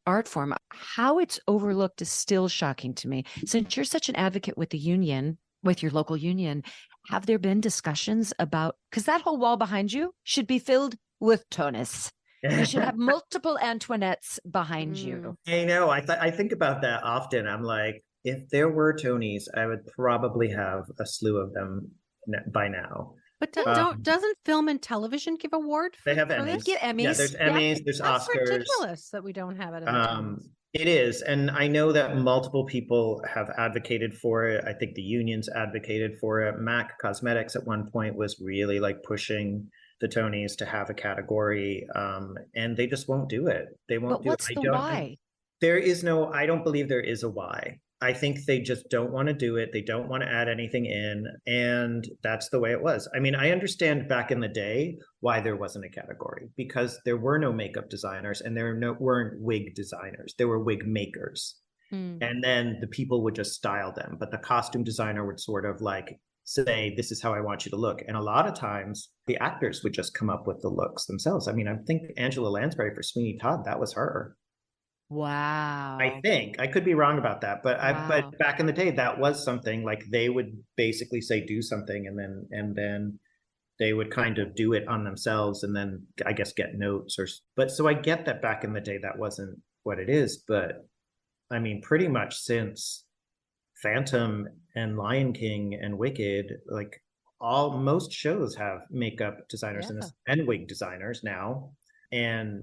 art form. How it's overlooked is still shocking to me. Since you're such an advocate with the union, with your local union, have there been discussions about, because that whole wall behind you should be filled with Tonys. You should have multiple Antoinettes behind you. I know. I think about that often. I'm like, if there were Tonys, I would probably have a slew of them by now. But doesn't film and television give award? They have Emmys. Get Emmys. Yeah, there's Emmys, there's That's Oscars. ridiculous that we don't have it. It is. And I know that multiple people have advocated for it. I think the unions advocated for it. MAC Cosmetics at one point was really like pushing the Tonys to have a category, and they just won't do it. They won't do it. What's the why? I don't believe there is a why. I think they just don't want to do it. They don't want to add anything in. And that's the way it was. I mean, I understand back in the day why there wasn't a category, because there were no makeup designers and there weren't wig designers. There were wig makers. And then the people would just style them. But the costume designer would sort of like say, this is how I want you to look. And a lot of times the actors would just come up with the looks themselves. I mean, I think Angela Lansbury for Sweeney Todd, that was her. Wow. I think I could be wrong about that, but but back in the day, that was something like they would basically say, do something. And then they would kind of do it on themselves and then I guess get notes but so I get that back in the day, that wasn't what it is. But I mean, pretty much since Phantom and Lion King and Wicked, like most shows have makeup designers Yeah. and wig designers now, and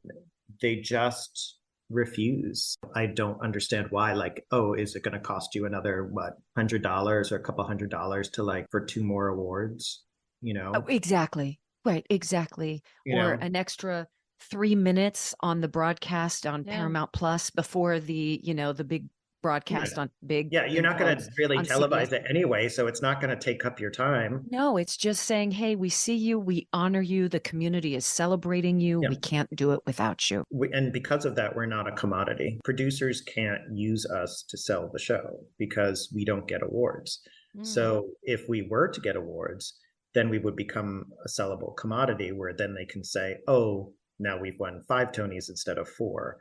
they just refuse. I don't understand why. Like, oh, is it going to cost you another $100 or a couple $100 to like for 2 more awards? You Oh, know, exactly. Right. Exactly. you Or know, an extra 3 minutes on the broadcast on Yeah. Paramount Plus before the, the big broadcast on big yeah, you're big not going to clubs really on CBS. televise it anyway, so it's not going to take up your time. No, it's just saying, hey, we see you, we honor you, the community is celebrating you. Yeah. We can't do it without you. And because of that, we're not a commodity. Producers can't use us to sell the show because we don't get awards. So if we were to get awards, then we would become a sellable commodity where then they can say, oh, now we've won 5 Tonys instead of 4,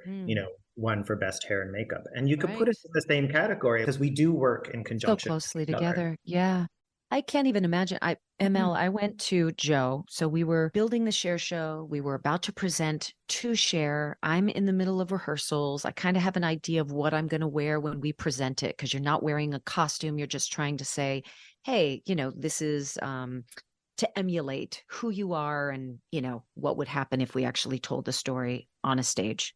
one for best hair and makeup. And you could put it in the same category because we do work in So conjunction. closely together. Yeah. I can't even imagine. ML, I went to Joe. So we were building the Share show. We were about to present to Share. I'm in the middle of rehearsals. I kind of have an idea of what I'm going to wear when we present it, because you're not wearing a costume. You're just trying to say, hey, this is to emulate who you are and, what would happen if we actually told the story on a stage.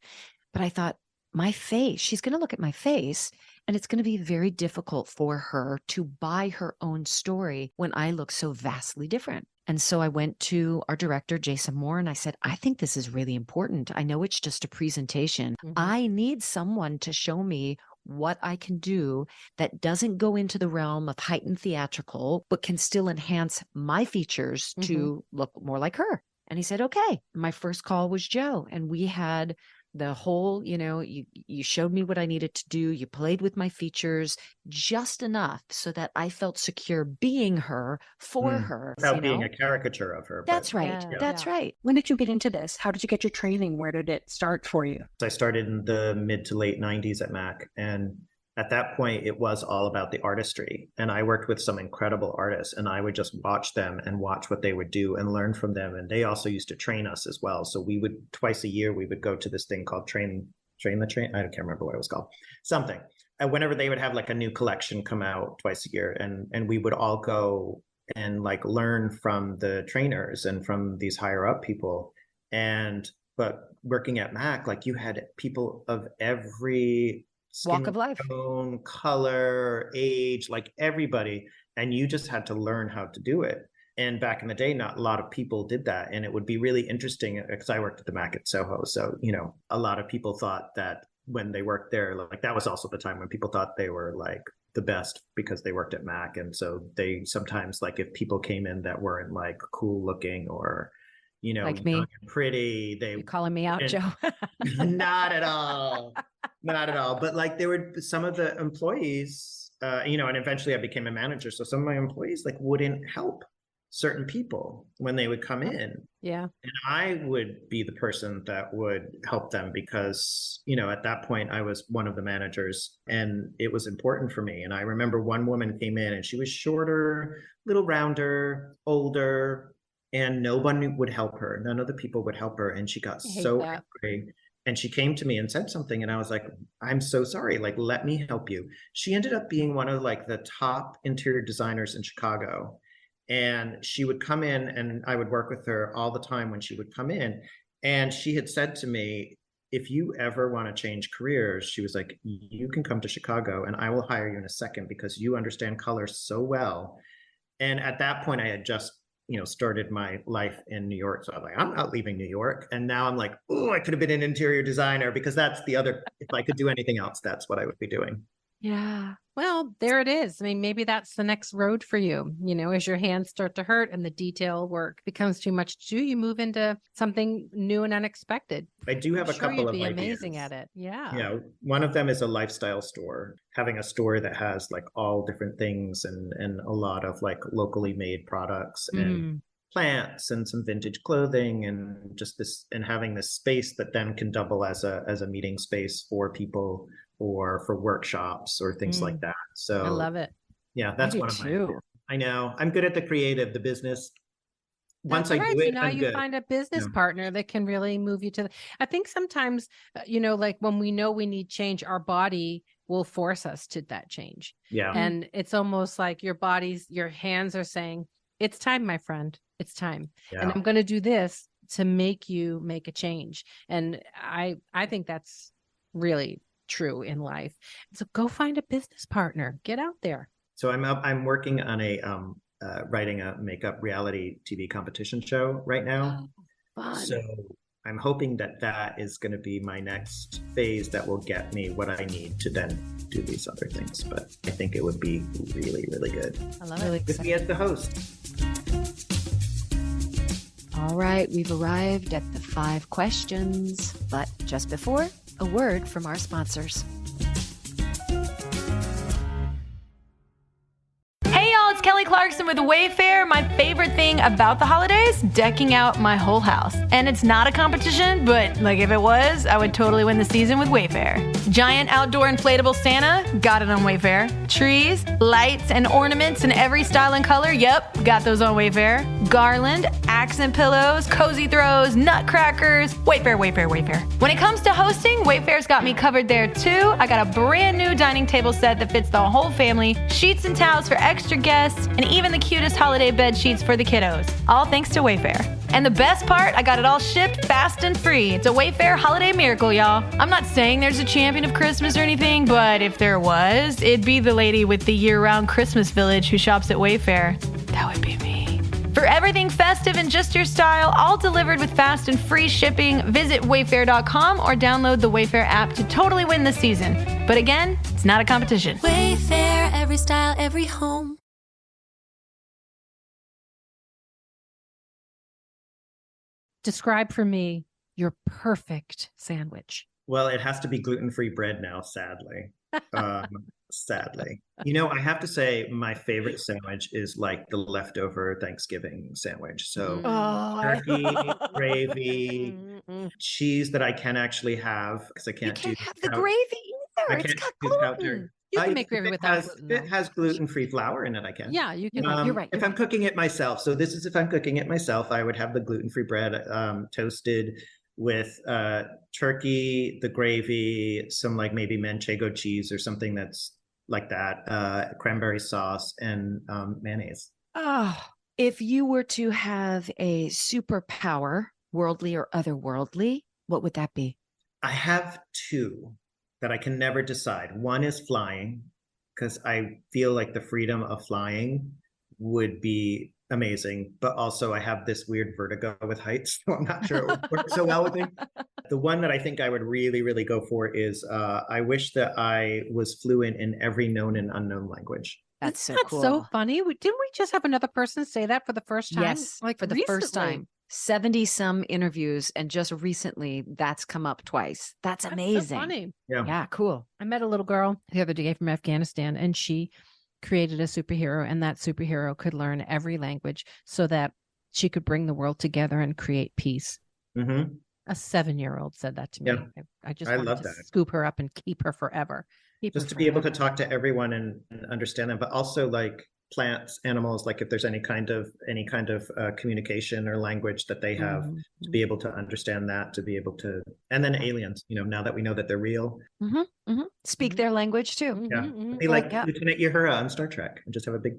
But I thought, my face, she's going to look at my face, and it's going to be very difficult for her to buy her own story when I look so vastly different. And so I went to our director, Jason Moore, and I said, I think this is really important. I know it's just a presentation. I need someone to show me what I can do that doesn't go into the realm of heightened theatrical, but can still enhance my features to look more like her. And he said, okay. My first call was Joe, and we had the whole, you showed me what I needed to do. You played with my features just enough so that I felt secure being her for her. Without being a caricature of her. That's right. Yeah. That's right. When did you get into this? How did you get your training? Where did it start for you? I started in the mid to late 90s at Mac. And at that point, it was all about the artistry. And I worked with some incredible artists, and I would just watch them and watch what they would do and learn from them. And they also used to train us as well. So we would, twice a year, we would go to this thing called Train the Train. I can't remember what it was called. Something. And whenever they would have like a new collection come out twice a year, and we would all go and like learn from the trainers and from these higher up people. But working at Mac, like you had people of every walk of life, tone, color, age, like everybody, and you just had to learn how to do it. And back in the day, not a lot of people did that. And it would be really interesting because I worked at the Mac at Soho. So, a lot of people thought that when they worked there, like that was also the time when people thought they were like the best because they worked at Mac. And so they sometimes, like, if people came in that weren't like cool looking or, like me, pretty, you're calling me out, Joe. Not at all. Not at all. But like there were some of the employees, and eventually I became a manager. So some of my employees like wouldn't help certain people when they would come in. Yeah. And I would be the person that would help them because, at that point I was one of the managers and it was important for me. And I remember one woman came in and she was shorter, little rounder, older, and no one would help her. None of the people would help her. And she got so angry. And she came to me and said something. And I was like, I'm so sorry. Like, let me help you. She ended up being one of like the top interior designers in Chicago. And she would come in and I would work with her all the time when she would come in. And she had said to me, if you ever want to change careers, she was like, you can come to Chicago and I will hire you in a second because you understand color so well. And at that point I had just started my life in New York. So I was like, I'm not leaving New York. And now I'm like, oh, I could have been an interior designer because that's the other, if I could do anything else, that's what I would be doing. Yeah. Well, there it is. I mean, maybe that's the next road for you. As your hands start to hurt and the detail work becomes too much to do, you move into something new and unexpected. I do have a couple of you'd be ideas. amazing at it. Yeah. Yeah. One of them is a lifestyle store, having a store that has like all different things and a lot of like locally made products and plants and some vintage clothing and just this, and having this space that then can double as a meeting space for people or for workshops or things like that. So I love it. Yeah, that's one of my. I know. I'm good at the creative, the business. Once I do it, so now you find a business partner that can really move you to. I think sometimes, like when we know we need change, our body will force us to that change. Yeah. And it's almost like your hands are saying, It's time, my friend. It's time. Yeah. And I'm going to do this to make you make a change. And I think that's really true in life. So go find a business partner. Get out there. So I'm working on writing a makeup reality TV competition show right now. Fun. So I'm hoping that is going to be my next phase that will get me what I need to then do these other things. But I think it would be really, really good. I love Really it. With me as the host. All right, we've arrived at the 5 questions, but just before, a word from our sponsors. Hey y'all, it's Kelly Clarkson with Wayfair. My favorite thing about the holidays, decking out my whole house. And it's not a competition, but like if it was, I would totally win the season with Wayfair. Giant outdoor inflatable Santa, got it on Wayfair. Trees, lights, and ornaments in every style and color, yep, got those on Wayfair. Garland, accent pillows, cozy throws, nutcrackers, Wayfair, Wayfair, Wayfair. When it comes to hosting, Wayfair's got me covered there too. I got a brand new dining table set that fits the whole family, sheets and towels for extra guests, and even the cutest holiday bed sheets for the kiddos. All thanks to Wayfair. And the best part, I got it all shipped fast and free. It's a Wayfair holiday miracle, y'all. I'm not saying there's a champion of Christmas or anything, but if there was, it'd be the lady with the year-round Christmas village who shops at Wayfair. That would be me. For everything festive and just your style, all delivered with fast and free shipping, visit wayfair.com or download the Wayfair app to totally win this season. But again, it's not a competition. Wayfair, every style, every home. Describe for me your perfect sandwich. Well, it has to be gluten-free bread now, sadly. Sadly. You know, I have to say my favorite sandwich is like the leftover Thanksgiving sandwich. So turkey, gravy, cheese that I can actually have because I You can't can't do have the cow- gravy I either. It's can't got do gluten. powder. You can If make gravy it without has, gluten. if it though. has gluten-free flour in it, I can. Yeah, you can. You're right. If I'm cooking it myself, so this is if I'm cooking it myself, I would have the gluten-free bread toasted with turkey, the gravy, some like maybe manchego cheese or something that's like that, cranberry sauce, and mayonnaise. Oh, if you were to have a superpower, worldly or otherworldly, what would that be? I have 2 that I can never decide. One is flying, because I feel like the freedom of flying would be amazing, but also I have this weird vertigo with heights, so I'm not sure it would work so well with me. The one that I think I would really, really go for is I wish that I was fluent in every known and unknown language. That's so That's cool. so funny. Didn't we just have another person say that for the first time? Yes, like for the first recently. time. 70 some interviews, and just recently that's come up twice. That's That's amazing. so funny. Yeah, cool. I met a little girl the other day from Afghanistan, and she created a superhero, and that superhero could learn every language so that she could bring the world together and create peace. Mm-hmm. A 7-year-old said that to me. Yeah. I just I wanted love to that. scoop her up and keep her forever. Just to be able to talk to everyone and understand them, but also like plants, animals, like if there's any kind of communication or language that they have, to be able to understand that, to be able to, and then aliens, you know, now that we know that they're real. Speak their language too. Yeah. Mhm. Be like yeah. Lieutenant Uhura on Star Trek and just have a big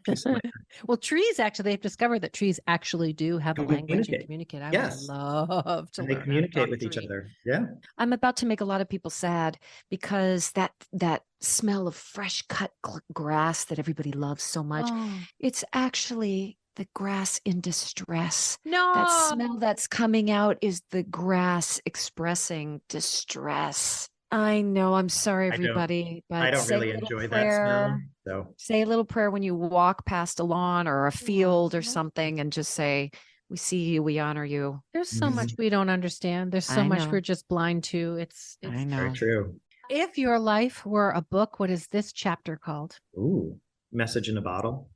piece of my Well, trees actually, they've discovered that trees actually do have a language and Communicate. communicate. I Yes. would love to and they learn how to communicate talk with each tree. other. Yeah. I'm about to make a lot of people sad because that smell of fresh cut grass that everybody loves so much, Oh, it's actually the grass in distress. no. That smell that's coming out is the grass expressing distress. I know. I'm sorry, I don't- everybody, but I don't say a really little enjoy that prayer. smell. So Say a little prayer when you walk past a lawn or a field or Mhm. something, and just say, "We see you. We honor you." There's so Mhm. much we don't understand. There's so I much know. we're just blind to. It's I very know. true. If your life were a book, what is this chapter called? Ooh, message in a bottle.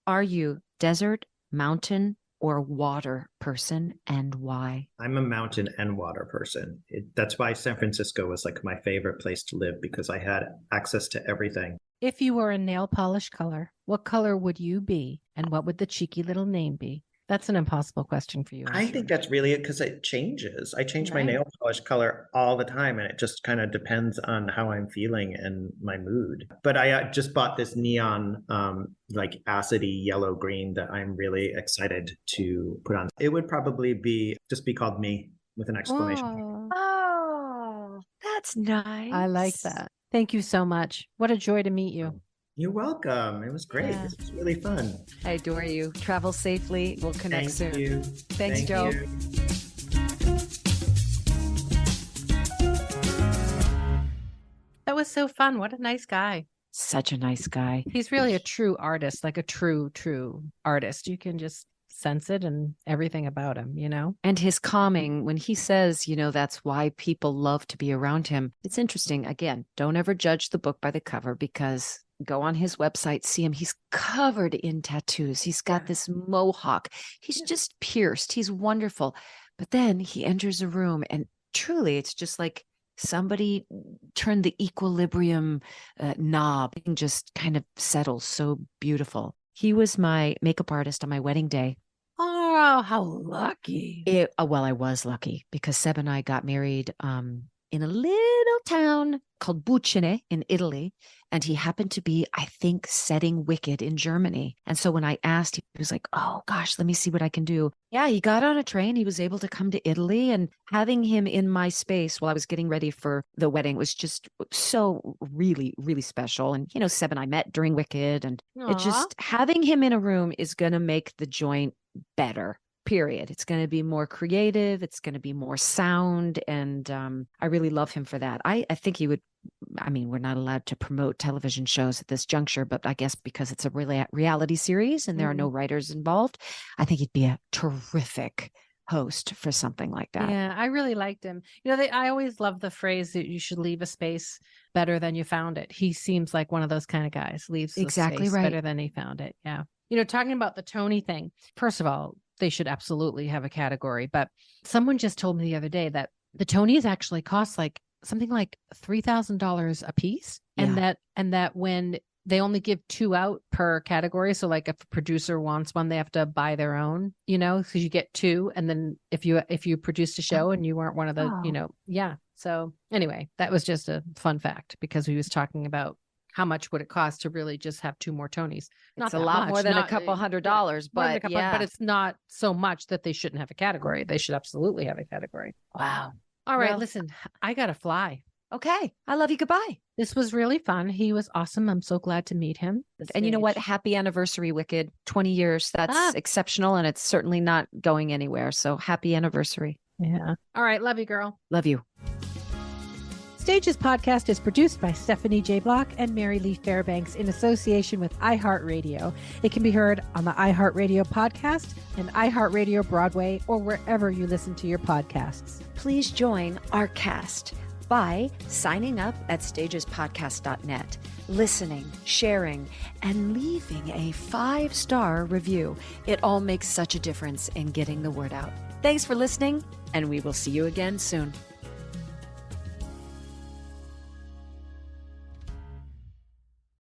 Are you desert, mountain, or water person, and why? I'm a mountain and water person. That's why San Francisco was like my favorite place to live, because I had access to everything. If you were a nail polish color, what color would you be? And what would the cheeky little name be? That's an impossible question for you. I think that's really it because it changes. I change my nail polish color all the time, and it just kind of depends on how I'm feeling and my mood. But I just bought this neon, like acidy yellow green that I'm really excited to put on. It would probably be called Me with an exclamation point. Oh, that's nice. I like that. Thank you so much. What a joy to meet you. You're welcome. It was great. Yeah. This was really fun. I adore you. Travel safely. We'll connect soon. Thank you. Thanks, Joe. You. That was so fun. What a nice guy. Such a nice guy. He's really a true artist, like a true artist. You can just sense it and everything about him, you know? And his calming, when he says, you know, that's why people love to be around him. It's interesting. Again, don't ever judge the book by the cover, because go on his website, see him. He's covered in tattoos. He's got this mohawk. He's just pierced. He's wonderful. But then he enters a room and truly it's just like somebody turned the equilibrium knob and just kind of settles. So beautiful. He was my makeup artist on my wedding day. Oh, how lucky. Well, I was lucky because Seb and I got married in a little town called Bucine in Italy. And he happened to be, I think, setting Wicked in Germany. And so when I asked, he was like, oh, gosh, let me see what I can do. Yeah, he got on a train. He was able to come to Italy. And having him in my space while I was getting ready for the wedding was just so really, really special. And, you know, Seb and I met during Wicked. And it just, having him in a room is going to make the joint better. Period. It's going to be more creative. It's going to be more sound. And I really love him for that. I think he would, I mean, we're not allowed to promote television shows at this juncture, but I guess because it's a reality series and there are no writers involved, I think he'd be a terrific host for something like that. Yeah, I really liked him. You know, I always love the phrase that you should leave a space better than you found it. He seems like one of those kind of guys. Leaves exactly space right. better than he found it. Yeah. You know, talking about the Tony thing, first of all, they should absolutely have a category. But someone just told me the other day that the Tonys actually cost like something like $3,000 a piece. Yeah. And that when they only give 2 out per category. So like if a producer wants one, they have to buy their own, you know, because you get 2. And then if you produced a show and you weren't one of the, you know, yeah. So anyway, that was just a fun fact because we was talking about how much would it cost to really just have 2 more Tonys? It's a lot more than a couple $100, but yeah. But it's not so much that they shouldn't have a category. They should absolutely have a category. Wow. All right, Well, listen, I got to fly. Okay. I love you. Goodbye. This was really fun. He was awesome. I'm so glad to meet him. And you know what? Happy anniversary, Wicked. 20 years. That's exceptional. And it's certainly not going anywhere. So happy anniversary. Yeah. All right. Love you, girl. Love you. Stages podcast is produced by Stephanie J. Block and Mary Lee Fairbanks in association with iHeartRadio. It can be heard on the iHeartRadio podcast and iHeartRadio Broadway or wherever you listen to your podcasts. Please join our cast by signing up at stagespodcast.net, listening, sharing, and leaving a 5-star review. It all makes such a difference in getting the word out. Thanks for listening, and we will see you again soon.